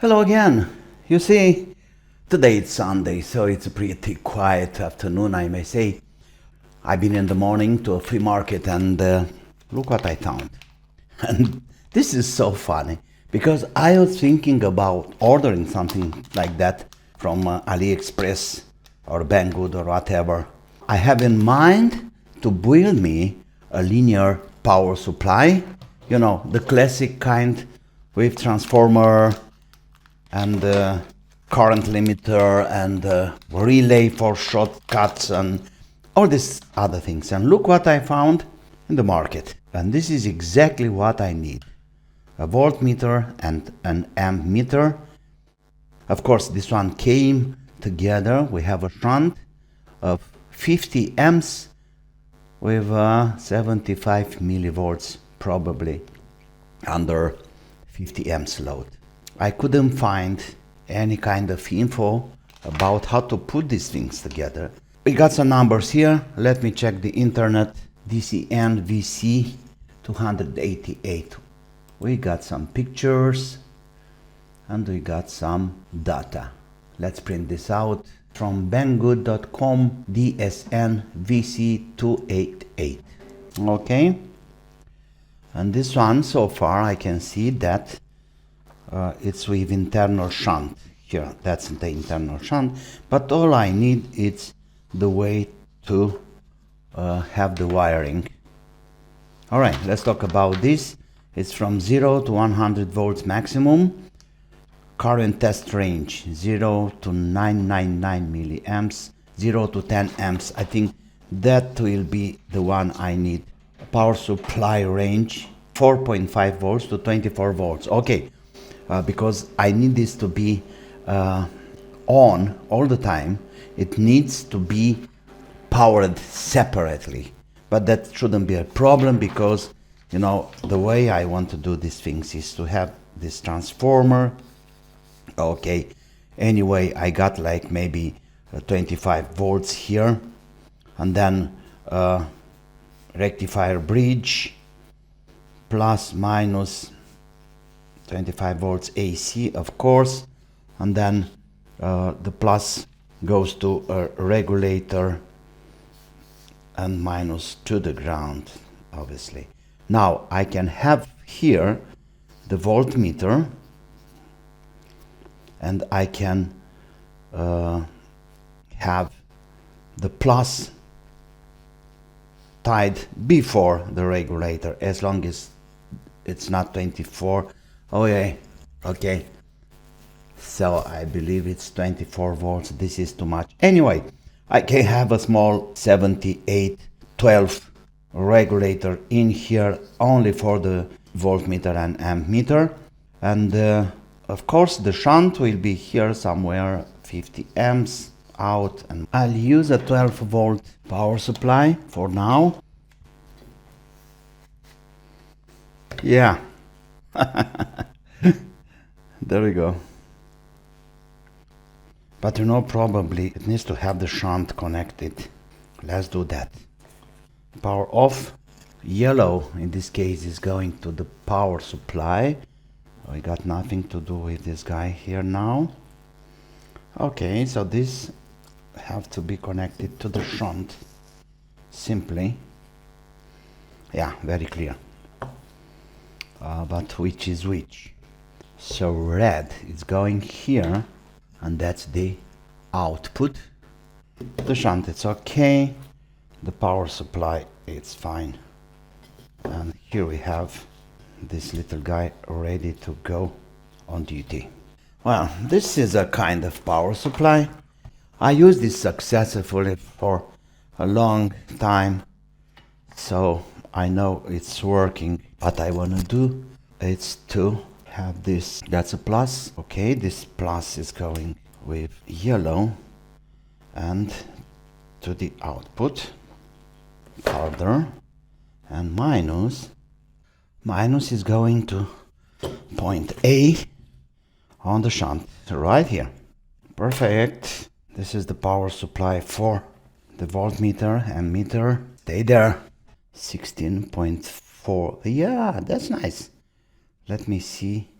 Hello again. You see, today it's Sunday, so it's a pretty quiet afternoon, I may say. I've been in the morning to a flea market and look what I found. And this is so funny because I was thinking about ordering something like that from AliExpress or Banggood or whatever. I have in mind to build me a linear power supply, you know, the classic kind with transformer and current limiter and relay for shortcuts and all these other things. And look what I found in the market. And this is exactly what I need. A voltmeter and an ammeter. Of course, this one came together. We have a shunt of 50 amps with 75 millivolts, probably under 50 amps load. I couldn't find any kind of info about how to put these things together. We got some numbers here. Let me check the internet. DSN-VC288. We got some pictures and we got some data. Let's print this out from banggood.com. DSN-VC288. Okay. And this one, so far I can see that it's with internal shunt. Here, that's the internal shunt. But all I need is the way to have the wiring. All right, let's talk about this. It's from 0 to 100 volts maximum. Current test range 0 to 999 milliamps, 0 to 10 amps. I think that will be the one I need. Power supply range 4.5 volts to 24 volts. Okay. Because I need this to be on all the time. It needs to be powered separately, but that shouldn't be a problem because, you know, the way I want to do these things is to have this transformer. Okay, anyway, I got like maybe 25 volts here, and then rectifier bridge plus minus 25 volts AC, of course, and then the plus goes to a regulator and minus to the ground, obviously. Now I can have here the voltmeter and I can have the plus tied before the regulator, as long as it's not 24. Oh yeah, okay. So I believe it's 24 volts. This is too much. Anyway, I can have a small 7812 regulator in here only for the voltmeter and ammeter. And of course the shunt will be here somewhere, 50 amps out. And I'll use a 12 volt power supply for now. Yeah. There we go. But you know, probably it needs to have the shunt connected. Let's do that. Power off. Yellow in this case is going to the power supply. We got nothing to do with this guy here now. Okay, so this have to be connected to the shunt simply. Yeah, very clear. But which is which? So red is going here, and that's the output. The shunt, it's okay. The power supply, it's fine. And here we have this little guy ready to go on duty. Well, this is a kind of power supply. I used this successfully for a long time, so I know it's working. What I want to do is to have this, that's a plus. Okay, this plus is going with yellow and to the output further, and minus is going to point A on the shunt right here. Perfect. This is the power supply for the voltmeter and meter. Stay there. 16.4. Yeah, that's nice. Let me see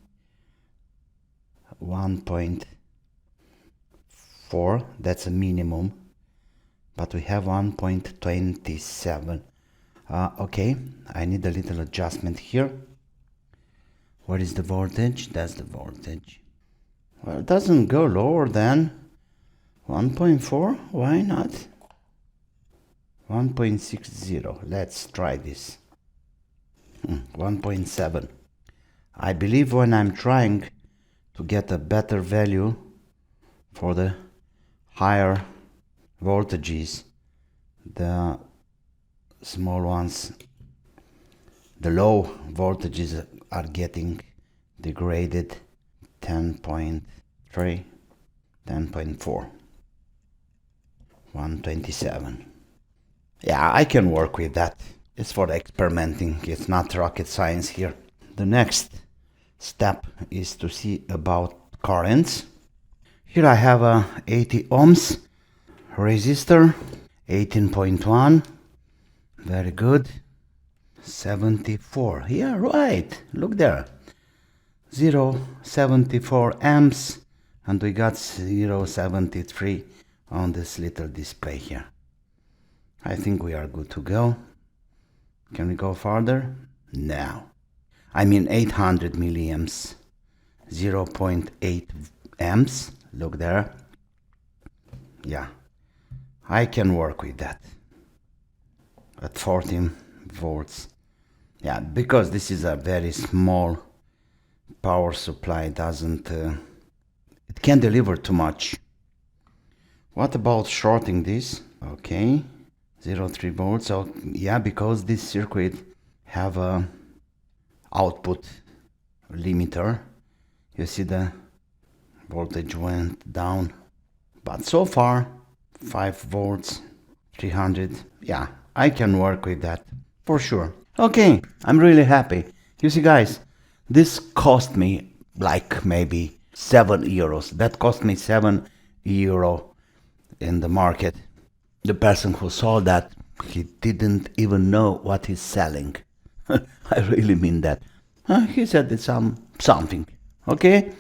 1.4, that's a minimum, but we have 1.27. Okay, I need a little adjustment here. What is the voltage? That's the voltage. Well, it doesn't go lower than 1.4. Why not? 1.60. Let's try this. 1.7. I believe when I'm trying to get a better value for the higher voltages, the small ones, the low voltages are getting degraded. 10.3, 10.4, 127. Yeah, I can work with that. It's for experimenting. It's not rocket science here. The next step is to see about currents. Here I have a 80 ohms resistor, 18.1. Very good. 74. Yeah, right. Look there. 0.74 amps, and we got 0.73 on this little display here. I think we are good to go. Can we go farther? No. I mean 800 milliamps, 0.8 amps. Look there. Yeah, I can work with that at 14 volts. Yeah, because this is a very small power supply, doesn't it can deliver too much. What about shorting this? Okay, 0.3 volts. So yeah, because this circuit have a output limiter, you see the voltage went down, but so far 5 volts, 300. Yeah, I can work with that for sure. Okay, I'm really happy. You see, guys, this cost me like maybe 7 euros. That cost me 7 euro in the market. The person who sold that, he didn't even know what he's selling. I really mean that. He said it's something, okay?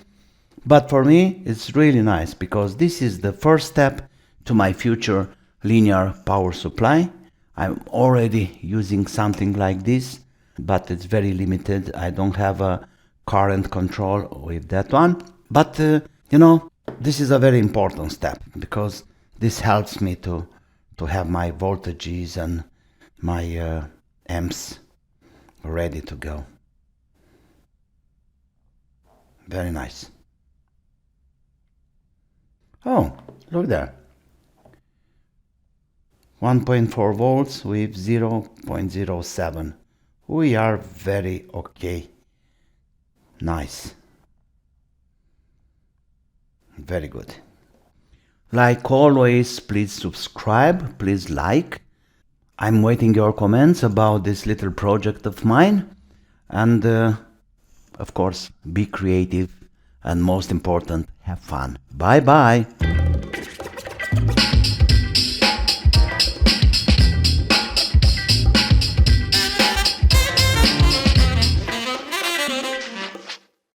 But for me, it's really nice because this is the first step to my future linear power supply. I'm already using something like this, but it's very limited. I don't have a current control with that one. But, you know, this is a very important step because this helps me to have my voltages and my amps ready to go. Very nice. Oh, look there. 1.4 volts with 0.07. We are very okay. Nice. Very good. Like always, please subscribe, please like. I'm waiting your comments about this little project of mine. And of course, be creative and most important, have fun. Bye bye.